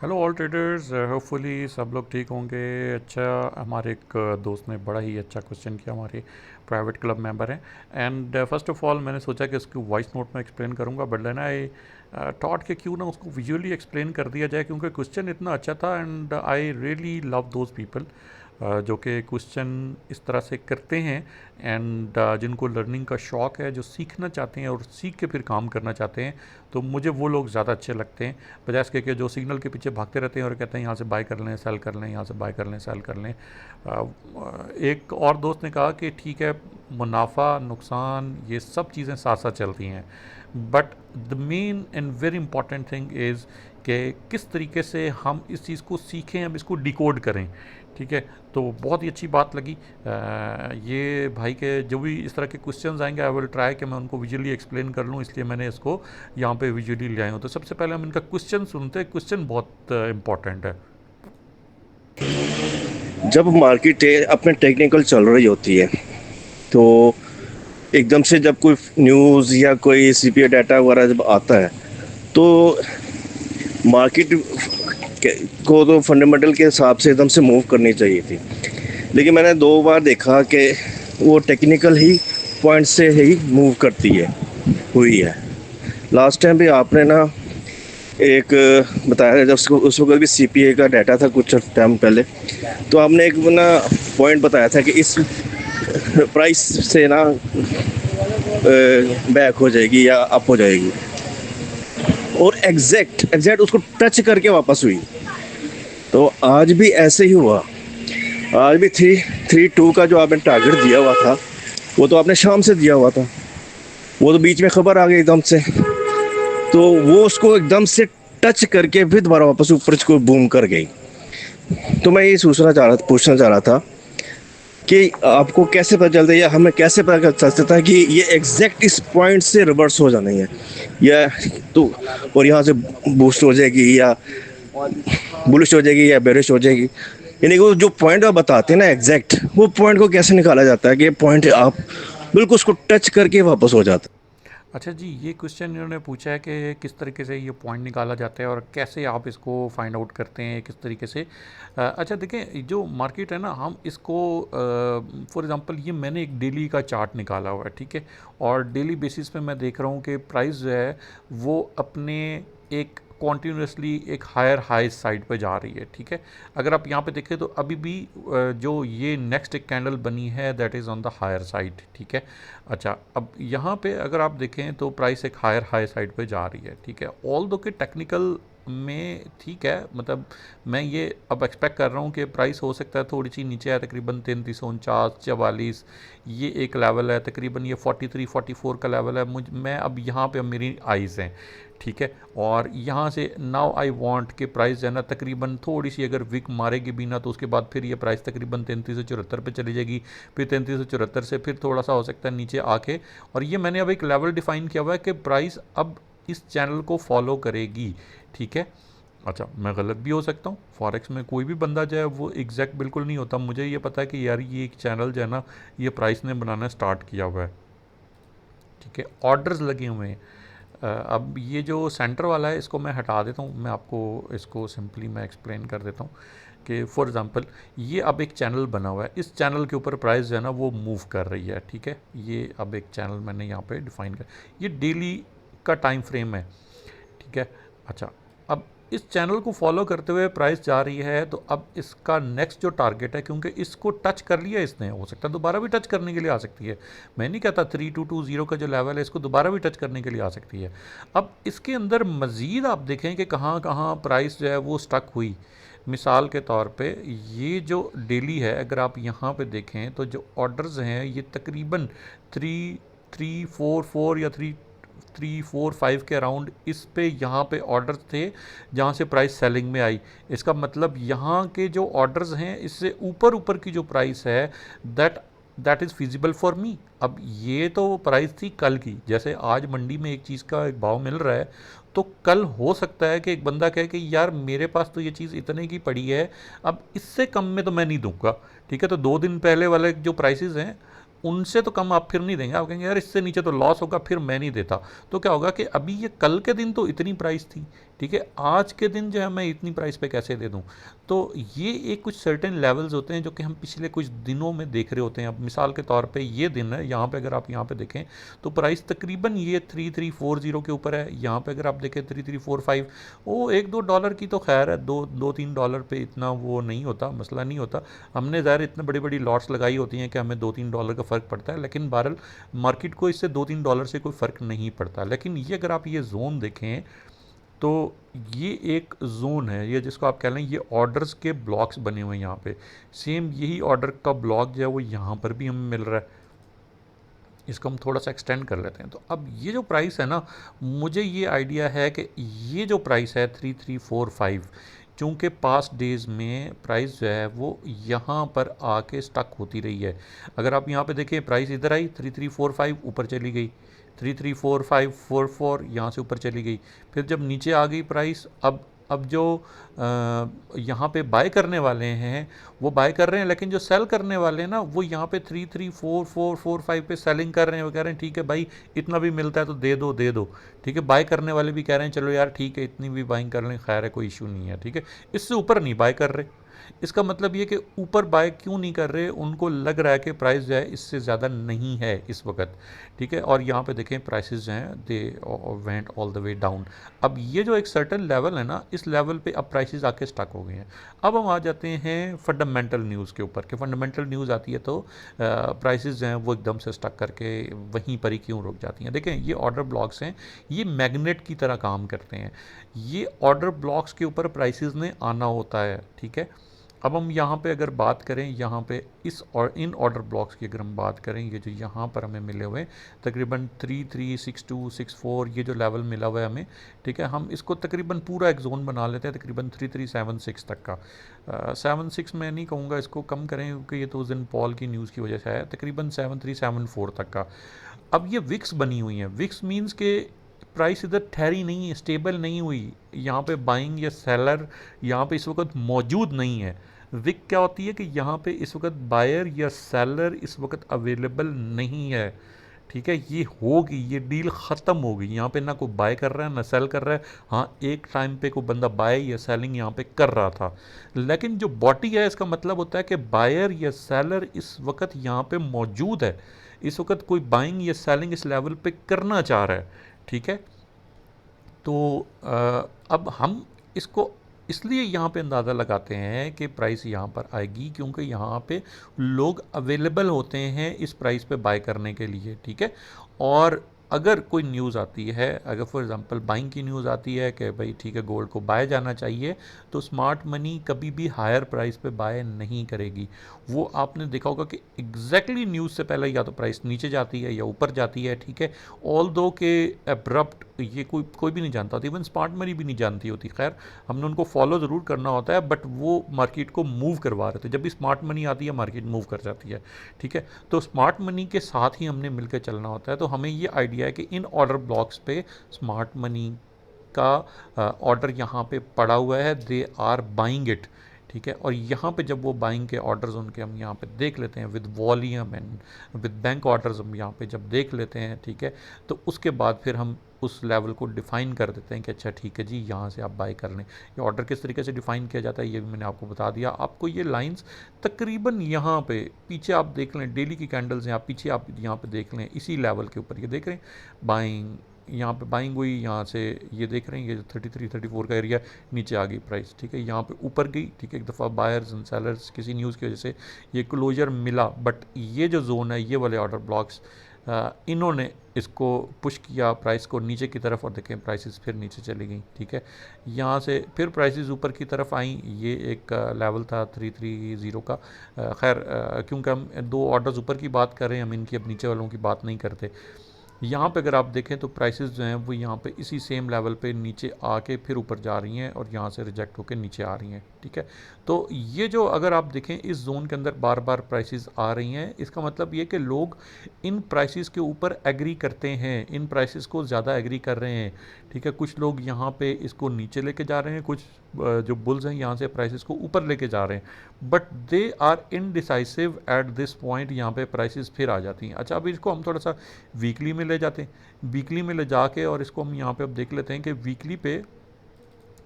Hello all traders, hopefully सब लोग ठीक होंगे। अच्छा, हमारे एक दोस्त ने बड़ा ही अच्छा क्वेश्चन किया, हमारे प्राइवेट क्लब मेंबर हैं। एंड फर्स्ट ऑफ ऑल मैंने सोचा कि उसको वॉइस नोट में एक्सप्लेन करूंगा, बट लेना आई थॉट कि क्यों ना उसको विजुअली एक्सप्लेन कर दिया जाए, क्योंकि क्वेश्चन इतना अच्छा था and I really love those people जो कि क्वेश्चन इस तरह से करते हैं एंड जिनको लर्निंग का शौक़ है, जो सीखना चाहते हैं और सीख के फिर काम करना चाहते हैं। तो मुझे वो लोग ज़्यादा अच्छे लगते हैं बजाय इसके कि जो सिग्नल के पीछे भागते रहते हैं और कहते हैं यहाँ से बाय कर लें, सेल कर लें, यहाँ से बाय कर लें, सेल कर लें। एक और दोस्त ने कहा कि ठीक है, मुनाफा नुकसान ये सब चीज़ें साथ साथ चलती हैं, but the main and very important thing is कि किस तरीके से हम इस चीज़ को सीखें, हम इसको डिकोड करें। ठीक है, तो बहुत ही अच्छी बात लगी ये भाई के जो भी इस तरह के क्वेश्चंस आएंगे, आई विल ट्राई कि मैं उनको विजुअली एक्सप्लेन कर लूँ, इसलिए मैंने इसको यहाँ पे विजुअली ले आया हूँ। तो सबसे पहले हम इनका क्वेश्चन सुनते हैं, क्वेश्चन बहुत इंपॉर्टेंट है। जब मार्केट अपने टेक्निकल चल रही होती है तो एकदम से जब कोई न्यूज़ या कोई सीपीओ डाटा वगैरह जब आता है तो मार्केट को तो फंडामेंटल के हिसाब से एकदम से मूव करनी चाहिए थी। लेकिन मैंने दो बार देखा कि वो टेक्निकल ही पॉइंट से ही मूव करती है हुई है। लास्ट टाइम भी आपने ना एक बताया था, जब उस वक्त भी सीपीए का डाटा था कुछ टाइम पहले, तो आपने एक ना पॉइंट बताया था कि इस प्राइस से ना बैक हो जाएगी या अप हो जाएगी, और एग्जैक्ट एग्जैक्ट उसको टच करके वापस हुई। तो आज भी ऐसे ही हुआ। आज भी 332 का जो आपने टारगेट दिया हुआ था वो तो आपने शाम से दिया हुआ था, वो तो बीच में खबर आ गई एकदम से, तो वो उसको एकदम से टच करके फिर दोबारा वापस ऊपर को बूम कर गई। तो मैं ये पूछना चाह रहा था कि आपको कैसे पता चलता है या हमें कैसे पता चल सकता है कि ये एग्जैक्ट इस पॉइंट से रिवर्स हो जानी है, या तो और यहाँ से बूस्ट हो जाएगी या बुलिश हो जाएगी या बेरिश हो जाएगी। यानी कि वो जो पॉइंट आप बताते हैं ना एग्जैक्ट, वो पॉइंट को कैसे निकाला जाता है कि ये पॉइंट आप बिल्कुल उसको टच करके वापस हो जाता अच्छा जी, ये क्वेश्चन इन्होंने पूछा है कि किस तरीके से ये पॉइंट निकाला जाता है और कैसे आप इसको फाइंड आउट करते हैं, किस तरीके से। अच्छा देखें, जो मार्केट है ना, हम इसको फॉर एग्जांपल ये मैंने एक डेली का चार्ट निकाला हुआ है, ठीक है, और डेली बेसिस पे मैं देख रहा हूँ कि प्राइस जो है वो अपने एक कॉन्टीन्यूसली एक हायर हाई साइड पे जा रही है। ठीक है, अगर आप यहाँ पे देखें तो अभी भी जो ये नेक्स्ट एक कैंडल बनी है that is on the higher side. ठीक है, अच्छा अब यहाँ पे अगर आप देखें तो प्राइस एक हायर हाई साइड पे जा रही है। ठीक है, ऑल दो के टेक्निकल में ठीक है, मतलब मैं ये अब एक्सपेक्ट कर रहा हूँ कि प्राइस हो सकता है थोड़ी सी नीचे है, तकरीबन 3349 44, ये एक लेवल है, तकरीबन ये 43 44 का लेवल है। मैं अब यहाँ पे अब मेरी आइज़ हैं, ठीक है, और यहाँ से नाउ आई वांट कि प्राइस जो है ना तकरीबन थोड़ी सी अगर विक मारेगी भी ना, तो उसके बाद फिर ये प्राइस तकरीबन 3374 पे चली जाएगी, फिर 3374 से फिर थोड़ा सा हो सकता है नीचे आके, और ये मैंने अब एक लेवल डिफाइन किया हुआ है कि प्राइस अब इस चैनल को फॉलो करेगी। ठीक है, अच्छा मैं गलत भी हो सकता हूँ, फॉरेक्स में कोई भी बंदा जो है वो एग्जैक्ट बिल्कुल नहीं होता। मुझे ये पता है कि यार ये एक चैनल जो है ना, ये प्राइस ने बनाना स्टार्ट किया हुआ है। ठीक है, ऑर्डर्स लगे हुए हैं। अब ये जो सेंटर वाला है इसको मैं हटा देता हूँ, मैं आपको इसको सिंपली मैं एक्सप्लेन कर देता हूँ कि फॉर एग्ज़ाम्पल ये अब एक चैनल बना हुआ है, इस चैनल के ऊपर प्राइस जो है ना वो मूव कर रही है। ठीक है, ये अब एक चैनल मैंने यहाँ पे डिफाइन कर, ये डेली का टाइम फ्रेम है। ठीक है, अच्छा अब इस चैनल को फॉलो करते हुए प्राइस जा रही है, तो अब इसका नेक्स्ट जो टारगेट है, क्योंकि इसको टच कर लिया इसने, हो सकता है दोबारा भी टच करने के लिए आ सकती है। मैं नहीं कहता 3220 का जो लेवल है इसको दोबारा भी टच करने के लिए आ सकती है। अब इसके अंदर मज़ीद आप देखें कि कहाँ कहाँ प्राइस जो है वो स्टक हुई। मिसाल के तौर पे ये जो डेली है, अगर आप यहाँ पे देखें तो जो ऑर्डर्स हैं ये तकरीबन 3344 या 3345 के अराउंड इस पे यहाँ पे ऑर्डर्स थे जहाँ से प्राइस सेलिंग में आई। इसका मतलब यहाँ के जो ऑर्डर्स हैं इससे ऊपर ऊपर की जो प्राइस है that that is feasible for me. अब ये तो प्राइस थी कल की, जैसे आज मंडी में एक चीज़ का एक भाव मिल रहा है, तो कल हो सकता है कि एक बंदा कहे कि यार मेरे पास तो ये चीज़ इतने की पड़ी है, अब इससे कम में तो मैं नहीं दूंगा। ठीक है, तो 2 दिन पहले वाले जो प्राइसेस हैं उनसे तो कम आप फिर नहीं देंगे, आप कहेंगे यार इससे नीचे तो लॉस होगा, फिर मैं नहीं देता। तो क्या होगा कि अभी ये कल के दिन तो इतनी प्राइस थी, ठीक है, आज के दिन जो है मैं इतनी प्राइस पे कैसे दे दूँ। तो ये एक कुछ सर्टेन लेवल्स होते हैं जो कि हम पिछले कुछ दिनों में देख रहे होते हैं। अब मिसाल के तौर पे ये दिन है, यहाँ पे अगर आप यहाँ पे देखें तो प्राइस तकरीबन ये 3340 के ऊपर है। यहाँ पे अगर आप देखें 3345, वो $1-2 की तो खैर है, 2-3 डॉलर पे इतना वो नहीं होता, मसला नहीं होता। हमने ज़ाहिर इतने बड़ी बड़ी लॉट्स लगाई होती हैं कि हमें 2-3 डॉलर का फ़र्क पड़ता है, लेकिन बहरहाल मार्केट को इससे 2-3 डॉलर से कोई फ़र्क नहीं पड़ता। लेकिन ये अगर आप ये जोन देखें तो ये एक जोन है, ये जिसको आप कह लें, ये ऑर्डर्स के ब्लॉक्स बने हुए हैं यहाँ पे। सेम यही ऑर्डर का ब्लॉक जो है वो यहाँ पर भी हमें मिल रहा है। इसको हम थोड़ा सा एक्सटेंड कर लेते हैं। तो अब ये जो प्राइस है ना, मुझे ये आइडिया है कि ये जो प्राइस है 3345, चूँकि पास्ट डेज़ में प्राइस जो है वो यहाँ पर आके स्टक होती रही है। अगर आप यहाँ पे देखें, प्राइस इधर आई 3345, ऊपर चली गई, 334544 यहाँ से ऊपर चली गई, फिर जब नीचे आ गई प्राइस, अब जो यहाँ पे बाय करने वाले हैं वो बाय कर रहे हैं, लेकिन जो सेल करने वाले हैं ना वो यहाँ पे 334445 पे सेलिंग कर रहे हैं। वो कह रहे हैं ठीक है भाई, इतना भी मिलता है तो दे दो दे दो। ठीक है, बाय करने वाले भी कह रहे हैं चलो यार ठीक है, इतनी भी बाइंग कर लें, खैर है, कोई इशू नहीं है। ठीक है, इससे ऊपर नहीं बाय कर रहे। इसका मतलब ये कि ऊपर बाय क्यों नहीं कर रहे, उनको लग रहा है कि प्राइस जो है इससे ज़्यादा नहीं है इस वक्त। ठीक है, और यहाँ पे देखें प्राइसेस जो हैं they went all the way down. अब ये जो एक सर्टन लेवल है ना, इस लेवल पे अब प्राइसेस आके स्टक हो गए हैं। अब हम आ जाते हैं फंडामेंटल न्यूज़ के ऊपर कि फंडामेंटल न्यूज़ आती है तो प्राइसेस जो हैं वो एकदम से स्टक करके वहीं पर ही क्यों रुक जाती हैं। देखें, ये ऑर्डर ब्लॉक्स हैं, ये मैग्नेट की तरह काम करते हैं। ये ऑर्डर ब्लॉक्स के ऊपर प्राइसेस ने आना होता है। ठीक है, अब हम यहाँ पे अगर बात करें, यहाँ पे इस और इन ऑर्डर ब्लॉक्स की अगर हम बात करें, ये जो यहाँ पर हमें मिले हुए तकरीबन 336264, ये जो लेवल मिला हुआ है हमें, ठीक है, हम इसको तकरीबन पूरा एक जोन बना लेते हैं तकरीबन 3376 तक का। 76 मैं नहीं कहूँगा, इसको कम करें क्योंकि ये तो उस दिन पॉल की न्यूज़ की वजह से है, तकरीबन 7374 तक का। अब ये विक्स बनी हुई है। विक्स मीन्स के प्राइस इधर ठहरी नहीं है, स्टेबल नहीं हुई। यहाँ पे बाइंग या सेलर यहाँ पे इस वक्त मौजूद नहीं है। विक क्या होती है कि यहाँ पे इस वक्त बायर या सेलर इस वक्त अवेलेबल नहीं है। ठीक है, ये होगी, ये डील ख़त्म हो गई। यहाँ पे ना कोई बाय कर रहा है ना सेल कर रहा है। हाँ, एक टाइम पे कोई बंदा बाय या सेलिंग यहाँ पे कर रहा था, लेकिन जो बॉटी है इसका मतलब होता है कि बायर या सेलर इस वक्त यहाँ पे मौजूद है। इस वक्त कोई बाइंग या सेलिंग इस लेवल पे करना चाह रहा है। ठीक है, तो अब हम इसको इसलिए यहाँ पे अंदाज़ा लगाते हैं कि प्राइस यहाँ पर आएगी क्योंकि यहाँ पे लोग अवेलेबल होते हैं इस प्राइस पे बाय करने के लिए। ठीक है, और अगर कोई न्यूज़ आती है, अगर फॉर एग्जांपल बाइंग की न्यूज़ आती है कि भाई ठीक है गोल्ड को बाय जाना चाहिए, तो स्मार्ट मनी कभी भी हायर प्राइस पे बाय नहीं करेगी। वो आपने देखा होगा कि एग्जैक्टली न्यूज़ से पहले या तो प्राइस नीचे जाती है या ऊपर जाती है। ठीक है, ऑल दो के एब्रप्ट ये कोई भी नहीं जानता होता, इवन स्मार्ट मनी भी नहीं जानती होती। खैर, हमने उनको फॉलो ज़रूर करना होता है, बट वो मार्केट को मूव करवा रहे थे। जब भी स्मार्ट मनी आती है मार्केट मूव कर जाती है। ठीक है, तो स्मार्ट मनी के साथ ही हमने मिलकर चलना होता है। तो हमें ये आइडिया है कि इन ऑर्डर ब्लॉक्स पे स्मार्ट मनी का ऑर्डर यहाँ पे पड़ा हुआ है, दे आर बाइंग इट। ठीक है, और यहाँ पे जब वो बाइंग के ऑर्डर्स उनके हम यहाँ पे देख लेते हैं with volume and with bank orders हम यहाँ पे जब देख लेते हैं, ठीक है, तो उसके बाद फिर हम उस लेवल को डिफ़ाइन कर देते हैं कि अच्छा ठीक है जी, यहाँ से आप बाय कर लें। ये ऑर्डर किस तरीके से डिफ़ाइन किया जाता है ये भी मैंने आपको बता दिया। आपको ये लाइंस तकरीबन यहाँ पे पीछे आप देख लें, डेली की कैंडल्स हैं, आप पीछे आप यहाँ पे देख लें, इसी लेवल के ऊपर ये देख रहे हैं बाइंग, यहाँ पे बाइंग हुई, यहाँ से ये देख रहे हैं ये 33-34 का एरिया, नीचे आ गई प्राइस। ठीक है, यहाँ पे ऊपर गई। ठीक है, एक दफ़ा बायर्स एंड सेलर्स किसी न्यूज़ की वजह से ये क्लोजर मिला, बट ये जो जोन है, ये वाले ऑर्डर ब्लॉक्स, इन्होंने इसको पुश किया प्राइस को नीचे की तरफ, और देखें प्राइसेस फिर नीचे चली गई। ठीक है, यहाँ से फिर प्राइसेस ऊपर की तरफ आई। ये एक लेवल था 330 का। खैर, क्योंकि हम दो ऑर्डर्स ऊपर की बात कर रहे हैं, हम इनकी अब नीचे वालों की बात नहीं करते। यहाँ पे अगर आप देखें तो प्राइसेस जो हैं वो यहाँ पे इसी सेम लेवल पे नीचे आके फिर ऊपर जा रही हैं और यहाँ से रिजेक्ट होकर नीचे आ रही हैं। ठीक है, तो ये जो अगर आप देखें इस जोन के अंदर बार बार प्राइसेस आ रही हैं, इसका मतलब ये कि लोग इन प्राइसेस के ऊपर एग्री करते हैं, इन प्राइसेस को ज़्यादा एग्री कर रहे हैं। ठीक है, कुछ लोग यहाँ पे इसको नीचे लेके जा रहे हैं, कुछ जो बुल्स हैं यहाँ से प्राइसेस को ऊपर लेके जा रहे हैं, but they are indecisive at this point. यहाँ पे प्राइसेस फिर आ जाती हैं। अच्छा, अभी इसको हम थोड़ा सा वीकली में ले जाते हैं, वीकली में ले जाके और इसको हम यहाँ पे अब देख लेते हैं कि वीकली पे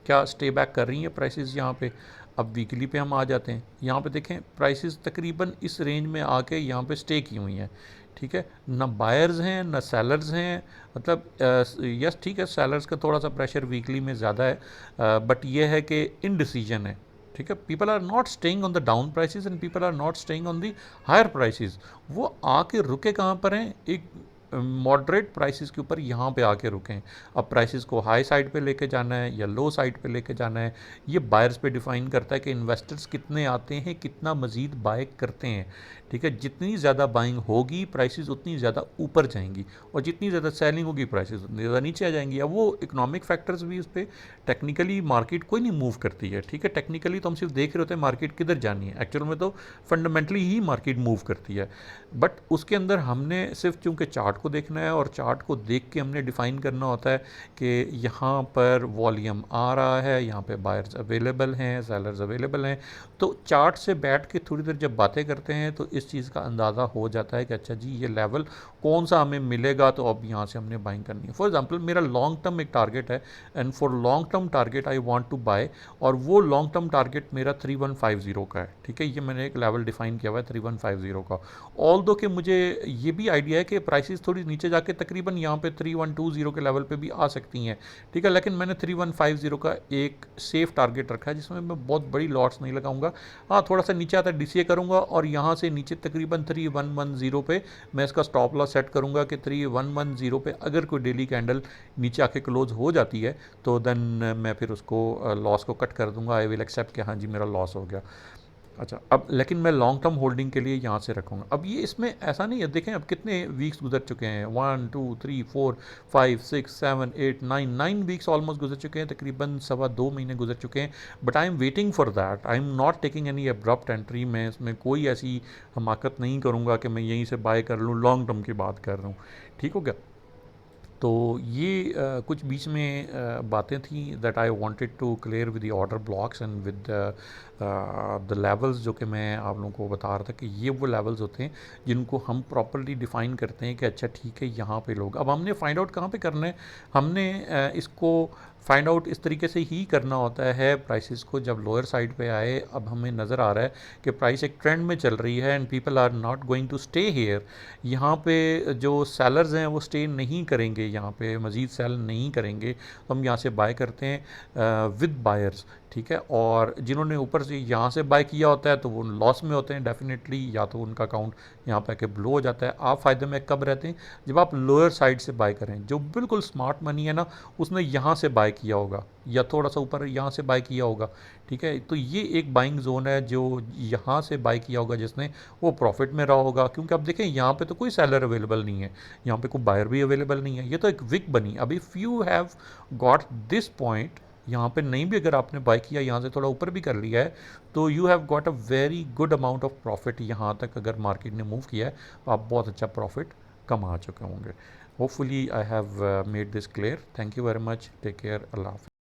क्या स्टे बैक कर रही हैं प्राइसेस यहाँ पे? अब वीकली पे हम आ जाते हैं, यहाँ पे देखें प्राइसेस तकरीबन इस रेंज में आके यहाँ पे स्टे की हुई हैं, ठीक है। ना बायर्स हैं ना सेलर्स हैं, मतलब यस ठीक है, सेलर्स का थोड़ा सा प्रेशर वीकली में ज़्यादा है, बट ये है कि इनडिसीजन है, ठीक है। People are not staying on the down prices and people are not staying on the higher prices. वो आके रुके कहाँ पर हैं? एक मॉडरेट प्राइसेस के ऊपर यहाँ पे आके रुकें। अब प्राइसेस को हाई साइड पे लेके जाना है या लो साइड पे लेके जाना है, ये बायर्स पे डिफाइन करता है कि इन्वेस्टर्स कितने आते हैं, कितना मज़ीद बाय करते हैं, ठीक है। जितनी ज़्यादा बाइंग होगी प्राइसेस उतनी ज़्यादा ऊपर जाएंगी, और जितनी ज़्यादा सेलिंग होगी प्राइसेस उतनी ज़्यादा नीचे आ जाएंगी। अब वो इकोनॉमिक फैक्टर्स भी उस पर, टेक्निकली मार्केट कोई नहीं मूव करती है, ठीक है। टेक्निकली तो हम सिर्फ देख रहे होते हैं मार्केट किधर जानी है, एक्चुअल में तो फंडामेंटली ही मार्केट मूव करती है। बट उसके अंदर हमने सिर्फ चूँकि चार्ट को देखना है, और चार्ट को देख के हमने डिफ़ाइन करना होता है कि यहाँ पर वॉल्यूम आ रहा है, यहाँ पे बायर्स अवेलेबल हैं, सेलर्स अवेलेबल हैं। तो चार्ट से बैठ के थोड़ी देर जब बातें करते हैं तो इस चीज़ का अंदाज़ा हो जाता है कि अच्छा जी ये लेवल कौन सा हमें मिलेगा, तो अब यहाँ से हमने बाइंग करनी है। फॉर एग्जांपल मेरा लॉन्ग टर्म एक टारगेट है, and for long term target I want to buy, और वो लॉन्ग टर्म टारगेट मेरा 3150 का है, ठीक है। ये मैंने एक लेवल डिफाइन किया हुआ है 3150 का। ऑल दो कि मुझे ये भी आइडिया है कि प्राइसेस थोड़ी नीचे जाके तकरीबन यहाँ पे 3120 के लेवल पे भी आ सकती हैं, ठीक है। लेकिन मैंने 3150 का एक सेफ टारगेट रखा है जिसमें मैं बहुत बड़ी लॉट्स नहीं लगाऊंगा। हाँ, थोड़ा सा नीचे आता है डीसीए करूँगा, और यहाँ से नीचे तकरीबन 3110 पे मैं इसका स्टॉप लॉस सेट करूँगा कि 3110 पे अगर कोई डेली कैंडल नीचे आके क्लोज हो जाती है तो देन मैं फिर उसको लॉस को कट कर दूंगा। आई विल एक्सेप्ट कि हाँ जी मेरा लॉस हो गया। अच्छा, अब लेकिन मैं लॉन्ग टर्म होल्डिंग के लिए यहाँ से रखूँगा। अब ये इसमें ऐसा नहीं है, देखें अब कितने वीक्स गुजर चुके हैं, 1 2 3 4 5 6 7 8 9 9 वीक्स ऑलमोस्ट गुजर चुके हैं, तकरीबन 2.25 महीने गुजर चुके हैं। But I am waiting for that, I am not taking any abrupt entry. मैं इसमें कोई ऐसी हमाकत नहीं करूँगा कि मैं यहीं से बाय कर लूँ, लॉन्ग टर्म की बात कर रहा हूँ, ठीक हो गया। तो ये कुछ बीच में बातें थी that I wanted to clear with the order blocks and with the levels, जो कि मैं आप लोगों को बता रहा था कि ये वो लेवल्स होते हैं जिनको हम प्रॉपर्ली डिफ़ाइन करते हैं कि अच्छा ठीक है यहाँ पे लोग। अब हमने फाइंड आउट कहाँ पे करना है, हमने इसको फाइंड आउट इस तरीके से ही करना होता है प्राइसेस को। जब लोअर साइड पे आए, अब हमें नज़र आ रहा है कि प्राइस एक ट्रेंड में चल रही है and people are not going to stay here, यहाँ पे जो सेलर्स हैं वो स्टे नहीं करेंगे, यहाँ पे मज़ीद सेल नहीं करेंगे, तो हम यहाँ से बाय करते हैं विद बायर्स, ठीक है। और जिन्होंने ऊपर से यहाँ से बाय किया होता है तो वो लॉस में होते हैं डेफिनेटली, या तो उनका अकाउंट यहाँ पे आके ब्लो हो जाता है। आप फ़ायदे में कब रहते हैं? जब आप लोअर साइड से बाय करें। जो बिल्कुल स्मार्ट मनी है ना, उसने यहाँ से बाय किया होगा या थोड़ा सा ऊपर यहाँ से बाय किया होगा, ठीक है। तो ये एक बाइंग जोन है, जो यहाँ से बाय किया होगा जिसने, वो प्रॉफिट में रहा होगा। क्योंकि अब देखें यहाँ पे तो कोई सेलर अवेलेबल नहीं है, यहाँ पे कोई बायर भी अवेलेबल नहीं है, ये तो एक विक बनी। अब if you have got this point, यहाँ पे नहीं भी अगर आपने बाय किया, यहाँ से थोड़ा ऊपर भी कर लिया है, तो you have got a very good amount of profit. यहाँ तक अगर मार्केट ने मूव किया है तो आप बहुत अच्छा प्रॉफिट कमा चुके होंगे। Hopefully I have made this clear. Thank you very much, take care, अल्लाह हाफ़िज़।